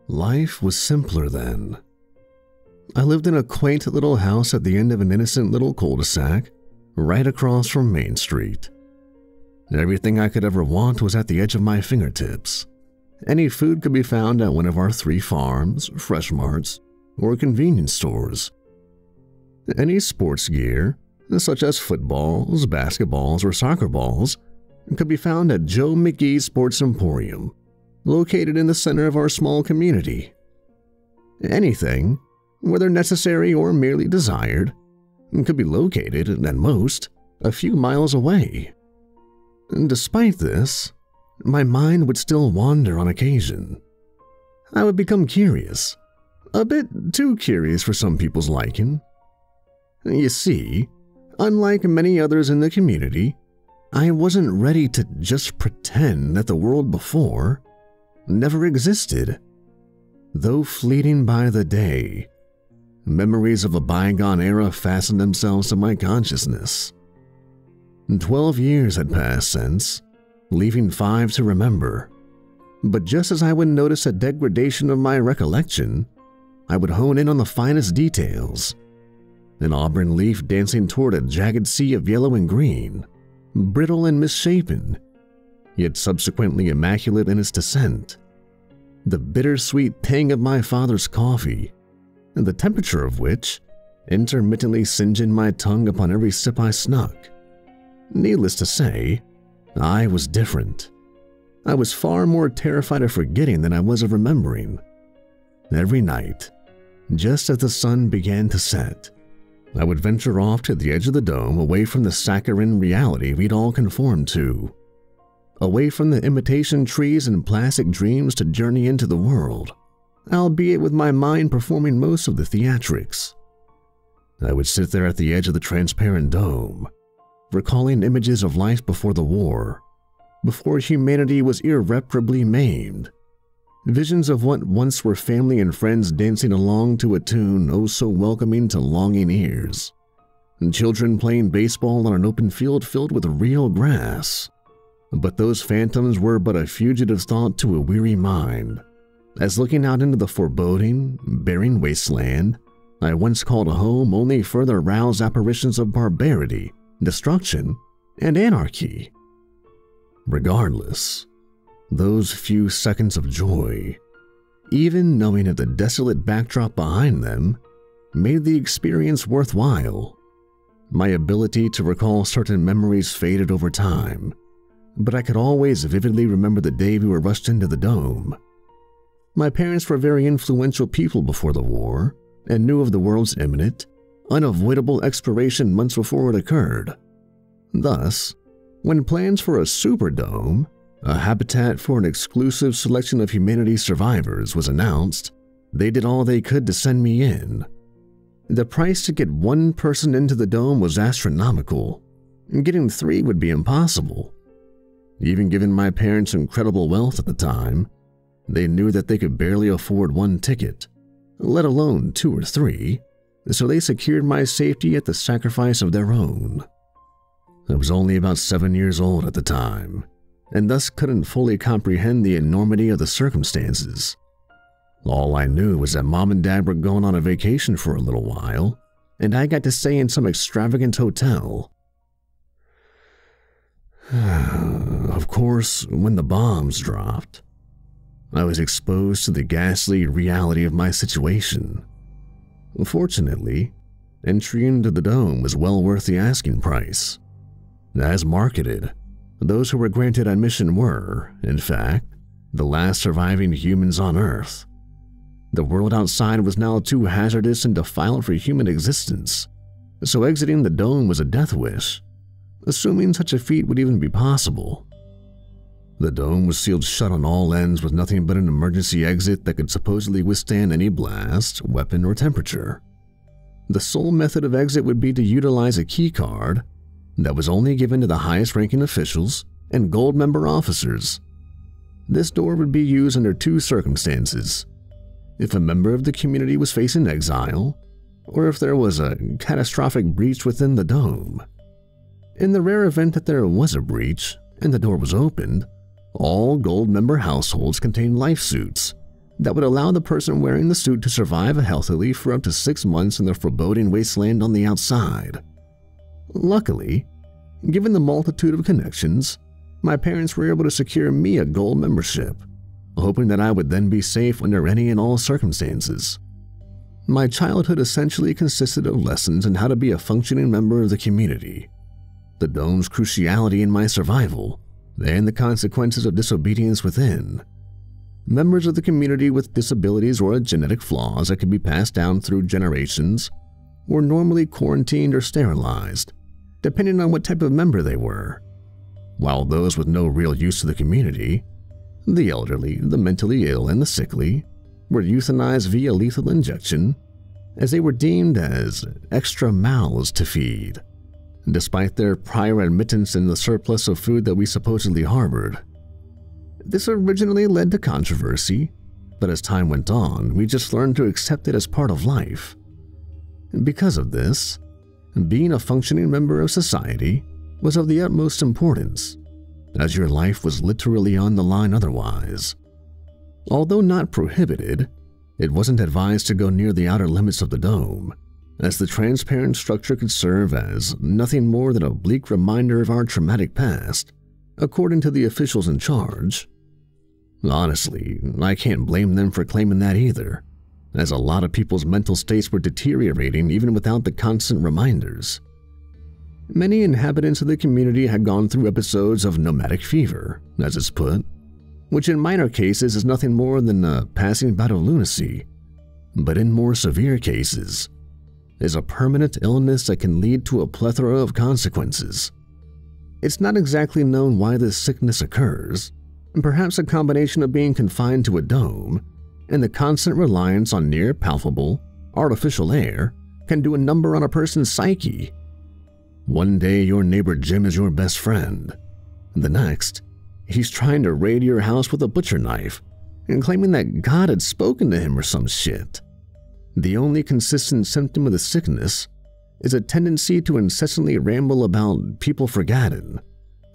Life was simpler then. I lived in a quaint little house at the end of an innocent little cul-de-sac, right across from Main Street. Everything I could ever want was at the edge of my fingertips. Any food could be found at one of our 3 farms, fresh marts, or convenience stores. Any sports gear, such as footballs, basketballs, or soccer balls, could be found at Joe McGee's Sports Emporium, located in the center of our small community. Anything, whether necessary or merely desired, could be located, at most, a few miles away. Despite this, my mind would still wander on occasion. I would become curious, a bit too curious for some people's liking. You see, unlike many others in the community, I wasn't ready to just pretend that the world before never existed. Though fleeting by the day, memories of a bygone era fastened themselves to my consciousness. 12 years had passed since, leaving 5 to remember. But just as I would notice a degradation of my recollection, I would hone in on the finest details. An auburn leaf dancing toward a jagged sea of yellow and green, brittle and misshapen, yet subsequently immaculate in its descent. The bittersweet tang of my father's coffee, and the temperature of which intermittently singeing my tongue upon every sip I snuck. Needless to say, I was different. I was far more terrified of forgetting than I was of remembering. Every night, just as the sun began to set, I would venture off to the edge of the dome away from the saccharine reality we'd all conformed to. Away from the imitation trees and plastic dreams to journey into the world, albeit with my mind performing most of the theatrics. I would sit there at the edge of the transparent dome, recalling images of life before the war, before humanity was irreparably maimed. Visions of what once were family and friends dancing along to a tune oh so welcoming to longing ears, and children playing baseball on an open field filled with real grass. But those phantoms were but a fugitive thought to a weary mind, as looking out into the foreboding, barren wasteland I once called a home only further roused apparitions of barbarity, destruction, and anarchy. Regardless, those few seconds of joy, even knowing of the desolate backdrop behind them, made the experience worthwhile. My ability to recall certain memories faded over time, but I could always vividly remember the day we were rushed into the dome. My parents were very influential people before the war and knew of the world's imminent, unavoidable expiration months before it occurred. Thus, when plans for a superdome, a habitat for an exclusive selection of humanity's survivors, was announced, they did all they could to send me in. The price to get 1 person into the dome was astronomical, and getting 3 would be impossible. Even given my parents' incredible wealth at the time, they knew that they could barely afford 1 ticket, let alone 2 or 3, so they secured my safety at the sacrifice of their own. I was only about 7 years old at the time, and thus couldn't fully comprehend the enormity of the circumstances. All I knew was that Mom and Dad were going on a vacation for a little while, and I got to stay in some extravagant hotel. Of course, when the bombs dropped, I was exposed to the ghastly reality of my situation. Fortunately, entry into the dome was well worth the asking price. As marketed, those who were granted admission were, in fact, the last surviving humans on Earth. The world outside was now too hazardous and defiled for human existence, so exiting the dome was a death wish, assuming such a feat would even be possible. The dome was sealed shut on all ends with nothing but an emergency exit that could supposedly withstand any blast, weapon, or temperature. The sole method of exit would be to utilize a key card that was only given to the highest-ranking officials and gold member officers. This door would be used under 2 circumstances: if a member of the community was facing exile, or if there was a catastrophic breach within the dome. In the rare event that there was a breach and the door was opened, all gold member households contained life suits, that would allow the person wearing the suit to survive healthily for up to 6 months in the foreboding wasteland on the outside. Luckily, given the multitude of connections, my parents were able to secure me a gold membership, hoping that I would then be safe under any and all circumstances. My childhood essentially consisted of lessons in how to be a functioning member of the community, the dome's cruciality in my survival, and the consequences of disobedience within. Members of the community with disabilities or genetic flaws that could be passed down through generations were normally quarantined or sterilized, depending on what type of member they were, while those with no real use to the community, the elderly, the mentally ill, and the sickly, were euthanized via lethal injection, as they were deemed as extra mouths to feed, despite their prior admittance in the surplus of food that we supposedly harbored. This originally led to controversy, but as time went on, we just learned to accept it as part of life. Because of this, being a functioning member of society was of the utmost importance, as your life was literally on the line otherwise. Although not prohibited, it wasn't advised to go near the outer limits of the dome, as the transparent structure could serve as nothing more than a bleak reminder of our traumatic past, according to the officials in charge. Honestly, I can't blame them for claiming that either, as a lot of people's mental states were deteriorating even without the constant reminders. Many inhabitants of the community had gone through episodes of nomadic fever, as it's put, which in minor cases is nothing more than a passing bout of lunacy, but in more severe cases is a permanent illness that can lead to a plethora of consequences. It's not exactly known why this sickness occurs, and perhaps a combination of being confined to a dome and the constant reliance on near-palpable, artificial air can do a number on a person's psyche. One day your neighbor Jim is your best friend. The next, he's trying to raid your house with a butcher knife and claiming that God had spoken to him or some shit. The only consistent symptom of the sickness is a tendency to incessantly ramble about people forgotten,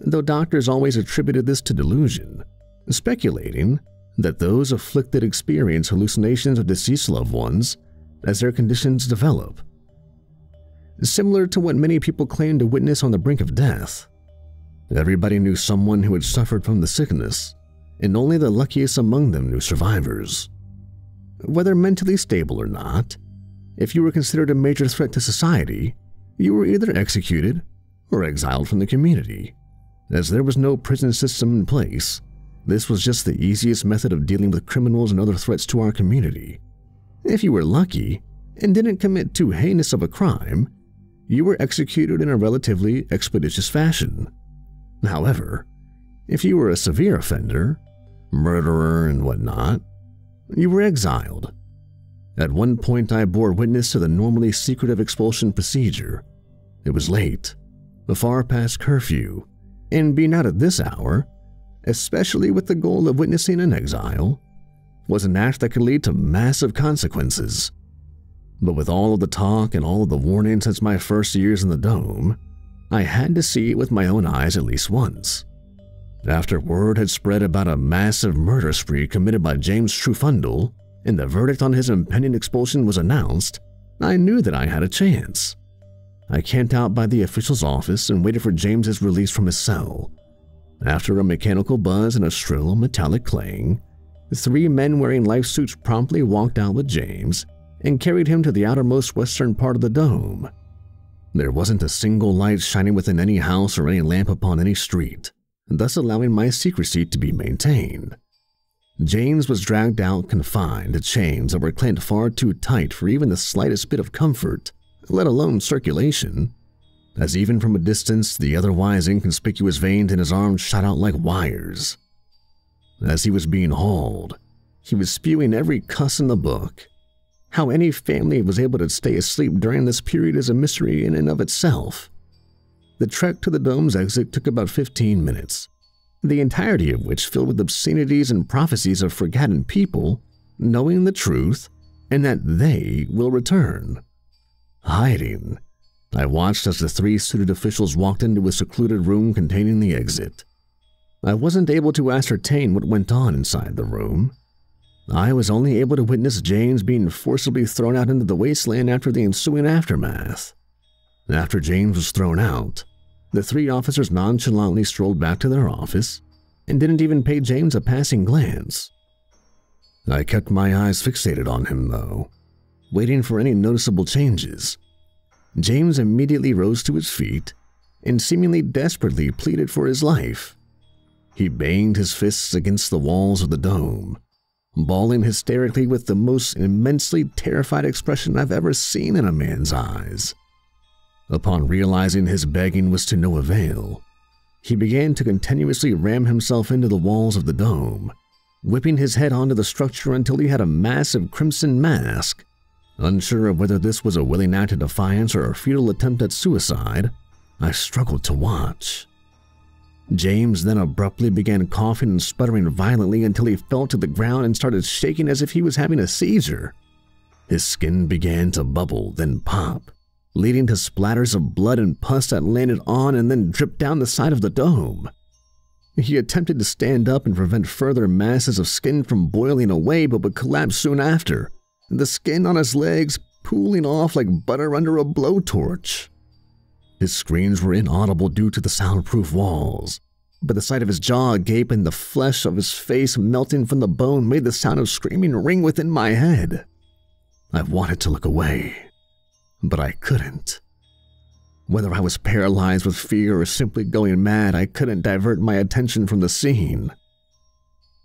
though doctors always attributed this to delusion, speculating that those afflicted experience hallucinations of deceased loved ones as their conditions develop. Similar to what many people claim to witness on the brink of death, everybody knew someone who had suffered from the sickness, and only the luckiest among them knew survivors. Whether mentally stable or not, if you were considered a major threat to society, you were either executed or exiled from the community. As there was no prison system in place, this was just the easiest method of dealing with criminals and other threats to our community. If you were lucky and didn't commit too heinous of a crime, you were executed in a relatively expeditious fashion. However, if you were a severe offender, murderer and whatnot, you were exiled. At one point I bore witness to the normally secretive expulsion procedure. It was late, far past curfew, and being out at this hour, especially with the goal of witnessing an exile, was an act that could lead to massive consequences. But with all of the talk and all of the warning since my first years in the dome, I had to see it with my own eyes at least once. After word had spread about a massive murder spree committed by James Trufundle, and the verdict on his impending expulsion was announced, I knew that I had a chance. I camped out by the official's office and waited for James's release from his cell. After a mechanical buzz and a shrill metallic clang, 3 men wearing life suits promptly walked out with James and carried him to the outermost western part of the dome. There wasn't a single light shining within any house or any lamp upon any street, thus allowing my secrecy to be maintained. James was dragged out confined to chains that were clamped far too tight for even the slightest bit of comfort, let alone circulation, as even from a distance the otherwise inconspicuous veins in his arms shot out like wires. As he was being hauled, he was spewing every cuss in the book. How any family was able to stay asleep during this period is a mystery in and of itself. The trek to the dome's exit took about 15 minutes, the entirety of which filled with obscenities and prophecies of forgotten people knowing the truth and that they will return. Hiding, I watched as the 3 suited officials walked into a secluded room containing the exit. I wasn't able to ascertain what went on inside the room. I was only able to witness James being forcibly thrown out into the wasteland after the ensuing aftermath. After James was thrown out, the 3 officers nonchalantly strolled back to their office and didn't even pay James a passing glance. I kept my eyes fixated on him, though, waiting for any noticeable changes. James immediately rose to his feet and seemingly desperately pleaded for his life. He banged his fists against the walls of the dome, bawling hysterically with the most immensely terrified expression I've ever seen in a man's eyes. Upon realizing his begging was to no avail, he began to continuously ram himself into the walls of the dome, whipping his head onto the structure until he had a massive crimson mask. Unsure of whether this was a willing act of defiance or a futile attempt at suicide, I struggled to watch. James then abruptly began coughing and sputtering violently until he fell to the ground and started shaking as if he was having a seizure. His skin began to bubble, then pop, leading to splatters of blood and pus that landed on and then dripped down the side of the dome. He attempted to stand up and prevent further masses of skin from boiling away, but would collapse soon after, the skin on his legs pooling off like butter under a blowtorch. His screams were inaudible due to the soundproof walls, but the sight of his jaw agape and the flesh of his face melting from the bone made the sound of screaming ring within my head. I wanted to look away, but I couldn't. Whether I was paralyzed with fear or simply going mad, I couldn't divert my attention from the scene.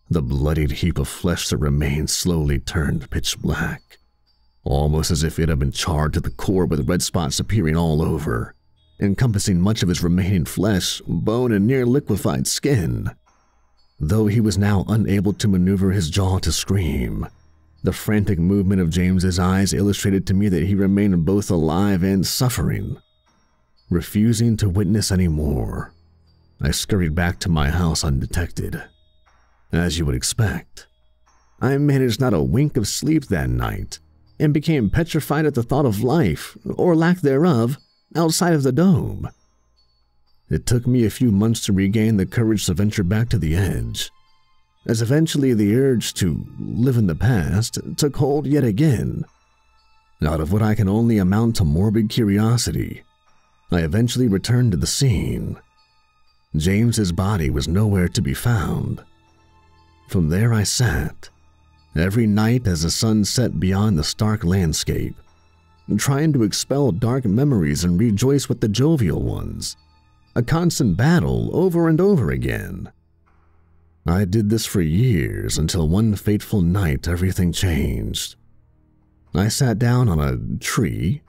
The bloodied heap of flesh that remained slowly turned pitch black, almost as if it had been charred to the core with red spots appearing all over, encompassing much of his remaining flesh, bone, and near liquefied skin. Though he was now unable to maneuver his jaw to scream, the frantic movement of James's eyes illustrated to me that he remained both alive and suffering. Refusing to witness any more, I scurried back to my house undetected. As you would expect, I managed not a wink of sleep that night and became petrified at the thought of life, or lack thereof, outside of the dome. It took me a few months to regain the courage to venture back to the edge, as eventually the urge to live in the past took hold yet again. Out of what I can only amount to morbid curiosity, I eventually returned to the scene. James's body was nowhere to be found. From there I sat, every night as the sun set beyond the stark landscape, trying to expel dark memories and rejoice with the jovial ones, a constant battle over and over again. I did this for years until one fateful night everything changed. I sat down on a tree,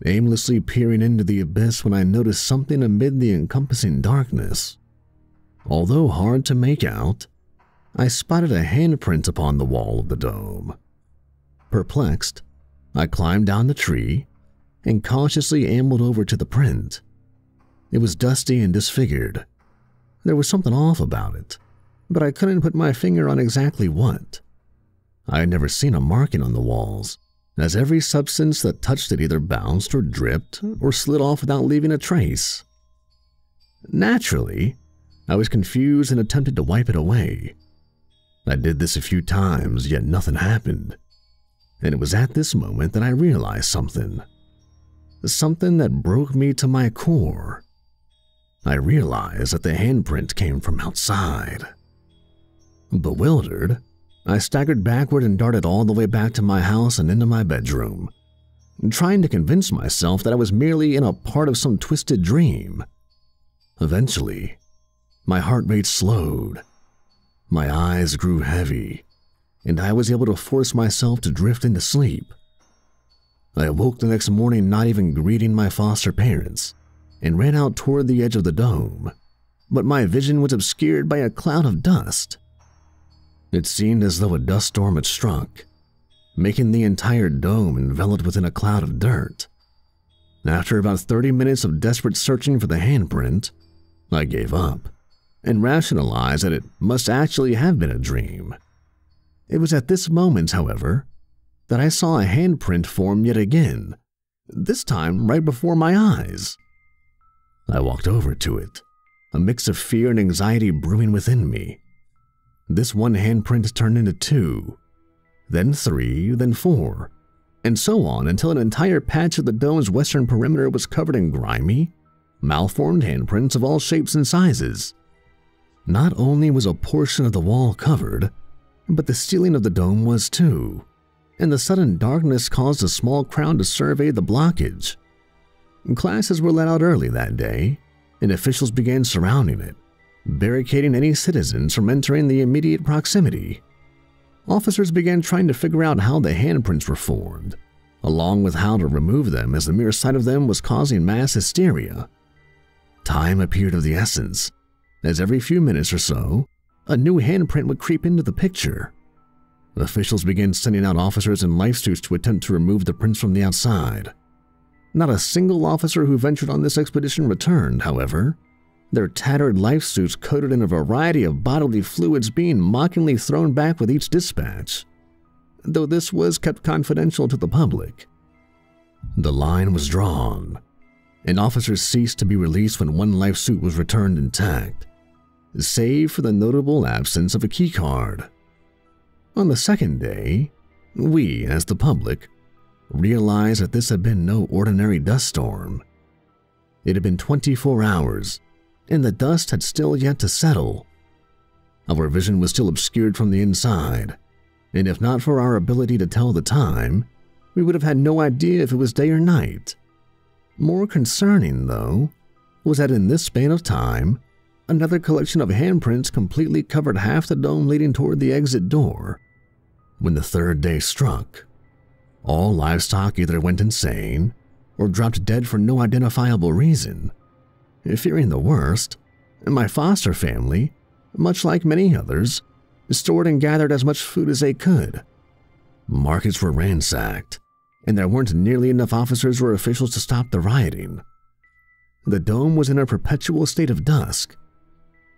aimlessly peering into the abyss when I noticed something amid the encompassing darkness. Although hard to make out, I spotted a handprint upon the wall of the dome. Perplexed, I climbed down the tree and cautiously ambled over to the print. It was dusty and disfigured. There was something off about it, but I couldn't put my finger on exactly what. I had never seen a marking on the walls, as every substance that touched it either bounced or dripped or slid off without leaving a trace. Naturally, I was confused and attempted to wipe it away. I did this a few times, yet nothing happened. And it was at this moment that I realized something. Something that broke me to my core. I realized that the handprint came from outside. Bewildered, I staggered backward and darted all the way back to my house and into my bedroom, trying to convince myself that I was merely in a part of some twisted dream. Eventually, my heart rate slowed. My eyes grew heavy, and I was able to force myself to drift into sleep. I awoke the next morning not even greeting my foster parents, and ran out toward the edge of the dome, but my vision was obscured by a cloud of dust. It seemed as though a dust storm had struck, making the entire dome enveloped within a cloud of dirt. After about 30 minutes of desperate searching for the handprint, I gave up and rationalized that it must actually have been a dream. It was at this moment, however, that I saw a handprint form yet again, this time right before my eyes. I walked over to it, a mix of fear and anxiety brewing within me. This one handprint turned into two, then 3, then 4, and so on until an entire patch of the dome's western perimeter was covered in grimy, malformed handprints of all shapes and sizes. Not only was a portion of the wall covered, but the ceiling of the dome was too, and the sudden darkness caused a small crowd to survey the blockage. Classes were let out early that day, and officials began surrounding it, barricading any citizens from entering the immediate proximity. Officers began trying to figure out how the handprints were formed, along with how to remove them, as the mere sight of them was causing mass hysteria. Time appeared of the essence, as every few minutes or so, a new handprint would creep into the picture. Officials began sending out officers in life suits to attempt to remove the prints from the outside. Not a single officer who ventured on this expedition returned, however, their tattered life suits coated in a variety of bodily fluids being mockingly thrown back with each dispatch, though this was kept confidential to the public. The line was drawn, and officers ceased to be released when one life suit was returned intact, save for the notable absence of a keycard. On the second day, we, as the public, realized that this had been no ordinary dust storm. It had been 24 hours, and the dust had still yet to settle. Our vision was still obscured from the inside, and if not for our ability to tell the time, we would have had no idea if it was day or night. More concerning, though, was that in this span of time, another collection of handprints completely covered half the dome leading toward the exit door. When the third day struck, all livestock either went insane or dropped dead for no identifiable reason. Fearing the worst, my foster family, much like many others, stored and gathered as much food as they could. Markets were ransacked, and there weren't nearly enough officers or officials to stop the rioting. The dome was in a perpetual state of dusk,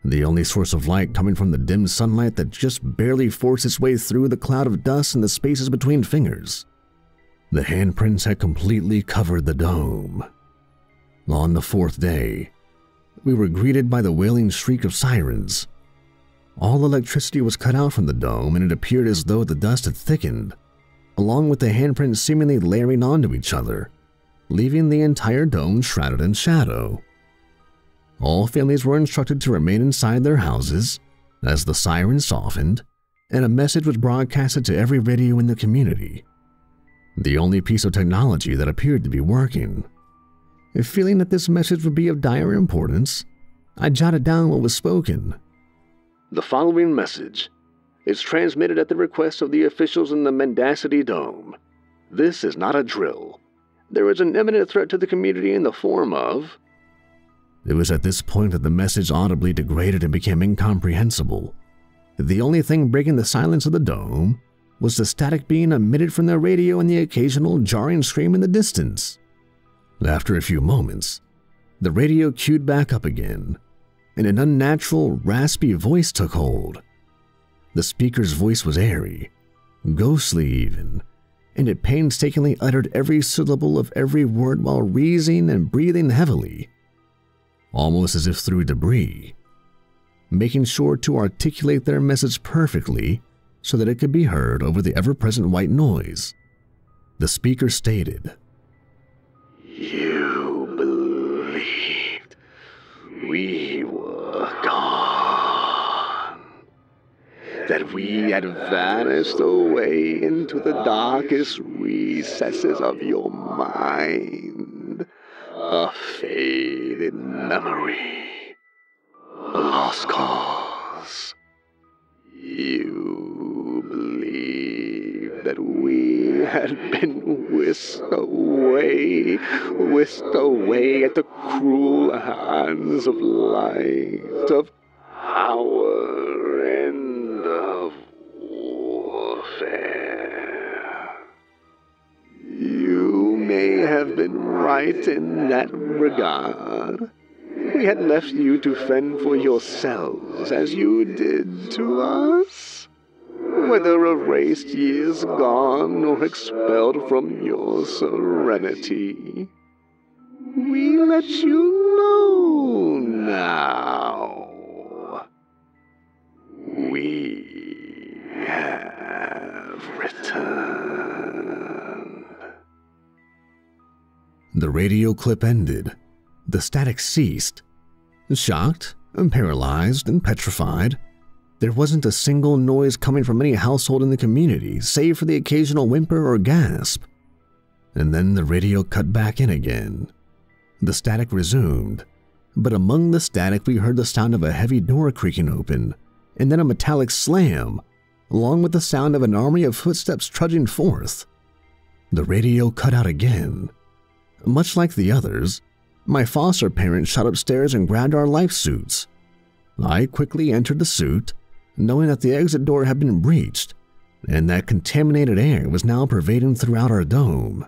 the only source of light coming from the dim sunlight that just barely forced its way through the cloud of dust in the spaces between fingers. The handprints had completely covered the dome. On the fourth day, we were greeted by the wailing shriek of sirens. All electricity was cut out from the dome, and it appeared as though the dust had thickened, along with the handprints seemingly layering onto each other, leaving the entire dome shrouded in shadow. All families were instructed to remain inside their houses as the sirens softened, and a message was broadcasted to every radio in the community, the only piece of technology that appeared to be working. Feeling that this message would be of dire importance, I jotted down what was spoken. The following message is transmitted at the request of the officials in the Mendacity Dome. This is not a drill. There is an imminent threat to the community in the form of... It was at this point that the message audibly degraded and became incomprehensible. The only thing breaking the silence of the dome was the static being emitted from the radio and the occasional jarring scream in the distance. After a few moments, the radio queued back up again, and an unnatural, raspy voice took hold. The speaker's voice was airy, ghostly even, and it painstakingly uttered every syllable of every word while wheezing and breathing heavily, almost as if through debris, making sure to articulate their message perfectly so that it could be heard over the ever-present white noise. The speaker stated, "You believed we were gone, that we had vanished away into the darkest recesses of your mind, a faded memory, a lost cause. You believed that we had been whisked away at the cruel hands of light, of power, and of warfare. You may have been right in that regard. We had left you to fend for yourselves as you did to us. Whether erased years gone or expelled from your serenity, we let you know now. We have returned. The radio clip ended. The static ceased. Shocked, paralyzed, and petrified, there wasn't a single noise coming from any household in the community, save for the occasional whimper or gasp. And then the radio cut back in again. The static resumed, but among the static we heard the sound of a heavy door creaking open, and then a metallic slam, along with the sound of an army of footsteps trudging forth. The radio cut out again. Much like the others, my foster parents shot upstairs and grabbed our life suits. I quickly entered the suit, knowing that the exit door had been breached, and that contaminated air was now pervading throughout our dome.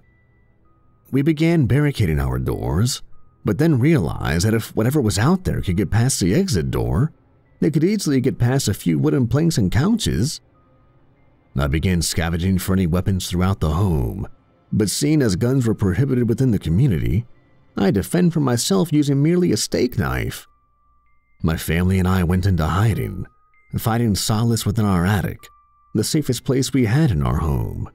We began barricading our doors, but then realized that if whatever was out there could get past the exit door, they could easily get past a few wooden planks and couches. I began scavenging for any weapons throughout the home, but seeing as guns were prohibited within the community, I defend for myself using merely a steak knife. My family and I went into hiding, finding solace within our attic, the safest place we had in our home.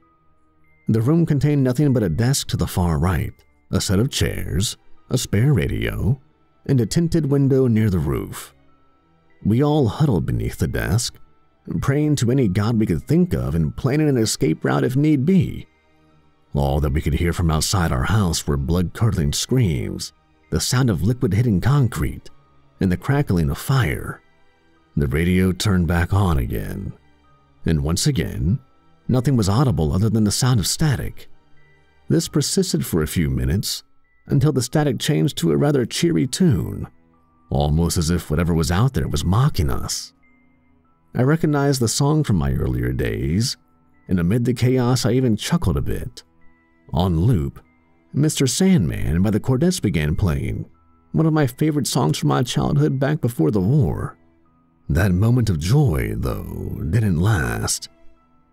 The room contained nothing but a desk to the far right, a set of chairs, a spare radio, and a tinted window near the roof. We all huddled beneath the desk, praying to any god we could think of and planning an escape route if need be. All that we could hear from outside our house were blood-curdling screams, the sound of liquid hitting concrete, and the crackling of fire. The radio turned back on again, and once again, nothing was audible other than the sound of static. This persisted for a few minutes until the static changed to a rather cheery tune, almost as if whatever was out there was mocking us. I recognized the song from my earlier days, and amid the chaos I even chuckled a bit. On loop, Mr. Sandman by the Cordettes began playing, one of my favorite songs from my childhood back before the war. That moment of joy, though, didn't last.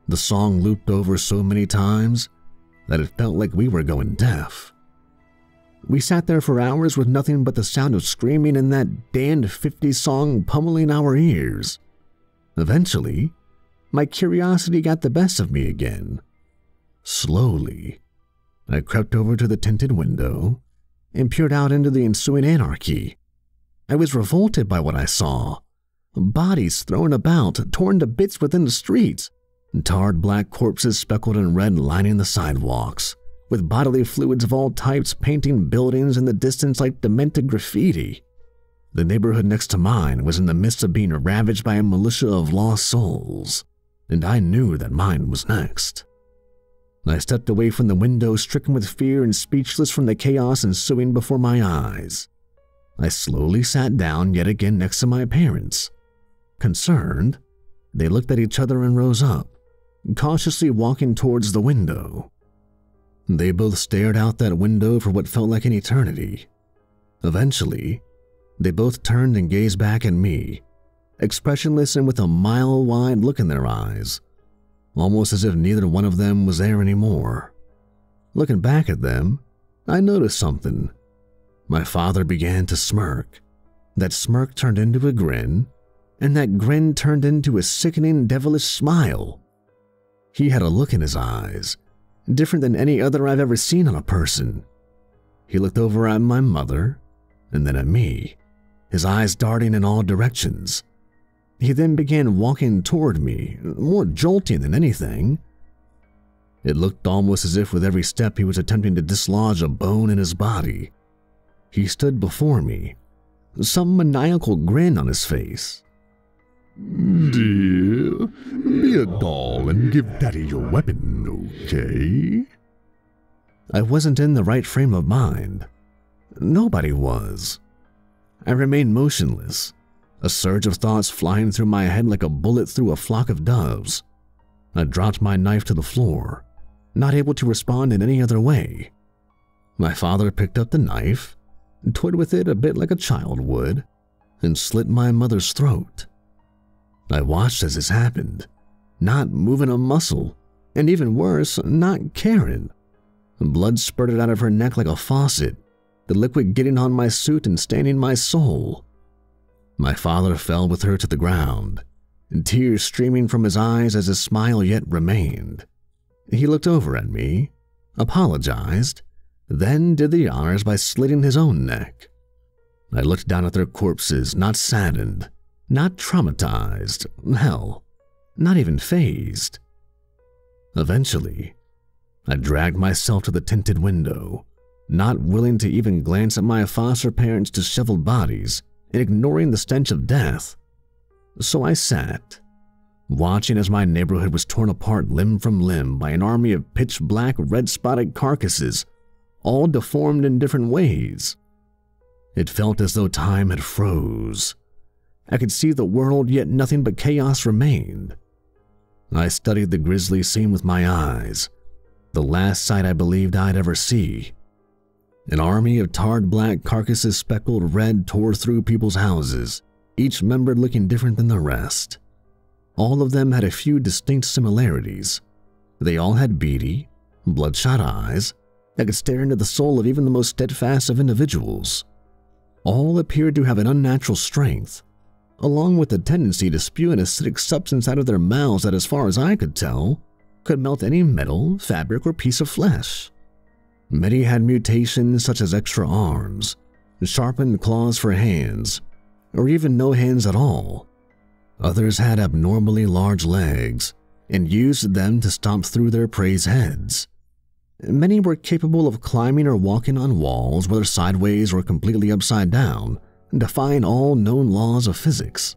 The song looped over so many times that it felt like we were going deaf. We sat there for hours with nothing but the sound of screaming and that damned 50s song pummeling our ears. Eventually, my curiosity got the best of me again. Slowly, I crept over to the tinted window and peered out into the ensuing anarchy. I was revolted by what I saw. Bodies thrown about, torn to bits within the streets, tarred black corpses speckled in red lining the sidewalks, with bodily fluids of all types painting buildings in the distance like demented graffiti. The neighborhood next to mine was in the midst of being ravaged by a militia of lost souls, and I knew that mine was next. I stepped away from the window, stricken with fear and speechless from the chaos ensuing before my eyes. I slowly sat down yet again next to my parents. Concerned, they looked at each other and rose up, cautiously walking towards the window. They both stared out that window for what felt like an eternity. Eventually, they both turned and gazed back at me, expressionless and with a mile-wide look in their eyes, almost as if neither one of them was there anymore. Looking back at them, I noticed something. My father began to smirk. That smirk turned into a grin, and that grin turned into a sickening, devilish smile. He had a look in his eyes, different than any other I've ever seen on a person. He looked over at my mother, and then at me, his eyes darting in all directions. He then began walking toward me, more jolting than anything. It looked almost as if with every step he was attempting to dislodge a bone in his body. He stood before me, some maniacal grin on his face. "Dear, be a doll and give Daddy your weapon, okay?" I wasn't in the right frame of mind. Nobody was. I remained motionless, a surge of thoughts flying through my head like a bullet through a flock of doves. I dropped my knife to the floor, not able to respond in any other way. My father picked up the knife, toyed with it a bit like a child would, and slit my mother's throat. I watched as this happened, not moving a muscle, and even worse, not caring. Blood spurted out of her neck like a faucet, the liquid getting on my suit and staining my soul. My father fell with her to the ground, tears streaming from his eyes as his smile yet remained. He looked over at me, apologized, then did the honors by slitting his own neck. I looked down at their corpses, not saddened, not traumatized, hell, not even fazed. Eventually, I dragged myself to the tinted window, not willing to even glance at my foster parents' disheveled bodies and ignoring the stench of death. So I sat, watching as my neighborhood was torn apart limb from limb by an army of pitch-black, red-spotted carcasses, all deformed in different ways. It felt as though time had froze. I could see the world, yet nothing but chaos remained. I studied the grisly scene with my eyes, the last sight I believed I'd ever see. An army of tarred black carcasses speckled red tore through people's houses, each member looking different than the rest. All of them had a few distinct similarities. They all had beady, bloodshot eyes that could stare into the soul of even the most steadfast of individuals. All appeared to have an unnatural strength, along with the tendency to spew an acidic substance out of their mouths that, as far as I could tell, could melt any metal, fabric, or piece of flesh. Many had mutations such as extra arms, sharpened claws for hands, or even no hands at all. Others had abnormally large legs and used them to stomp through their prey's heads. Many were capable of climbing or walking on walls, whether sideways or completely upside down, defying all known laws of physics.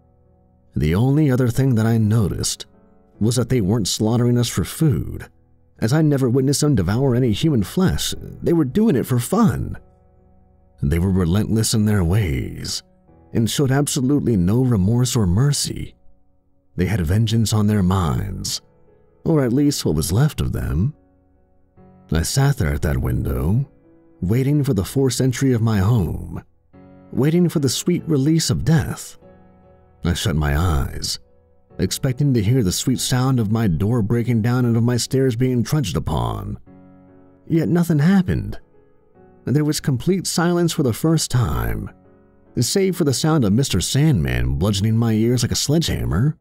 The only other thing that I noticed was that they weren't slaughtering us for food, as I never witnessed them devour any human flesh. They were doing it for fun. They were relentless in their ways and showed absolutely no remorse or mercy. They had vengeance on their minds, or at least what was left of them. I sat there at that window, waiting for the forced entry of my home, waiting for the sweet release of death. I shut my eyes, expecting to hear the sweet sound of my door breaking down and of my stairs being trudged upon. Yet nothing happened. There was complete silence for the first time, save for the sound of Mr. Sandman bludgeoning my ears like a sledgehammer.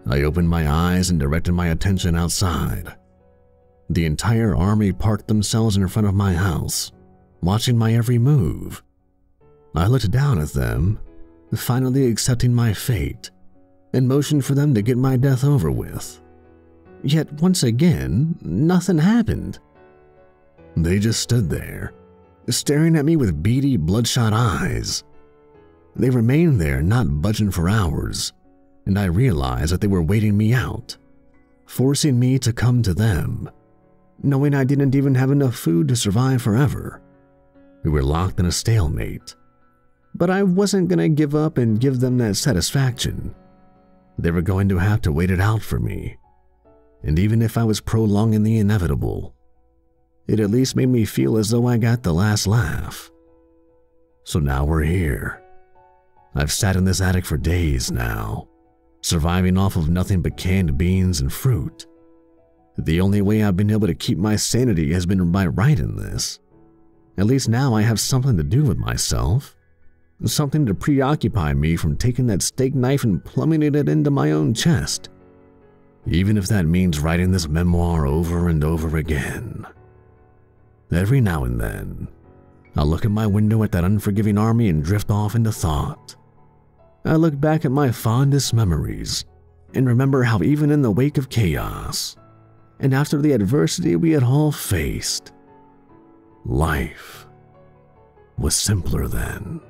I opened my eyes and directed my attention outside. The entire army parked themselves in front of my house, watching my every move. I looked down at them, finally accepting my fate, and motioned for them to get my death over with. Yet once again, nothing happened. They just stood there, staring at me with beady, bloodshot eyes. They remained there, not budging for hours, and I realized that they were waiting me out, forcing me to come to them, knowing I didn't even have enough food to survive forever. We were locked in a stalemate, but I wasn't going to give up and give them that satisfaction. They were going to have to wait it out for me, and even if I was prolonging the inevitable, it at least made me feel as though I got the last laugh. So now we're here. I've sat in this attic for days now, surviving off of nothing but canned beans and fruit. The only way I've been able to keep my sanity has been by writing this. At least now I have something to do with myself, something to preoccupy me from taking that steak knife and plummeting it into my own chest, even if that means writing this memoir over and over again. Every now and then, I'll look at my window at that unforgiving army and drift off into thought. I look back at my fondest memories and remember how even in the wake of chaos, and after the adversity we had all faced, life was simpler then.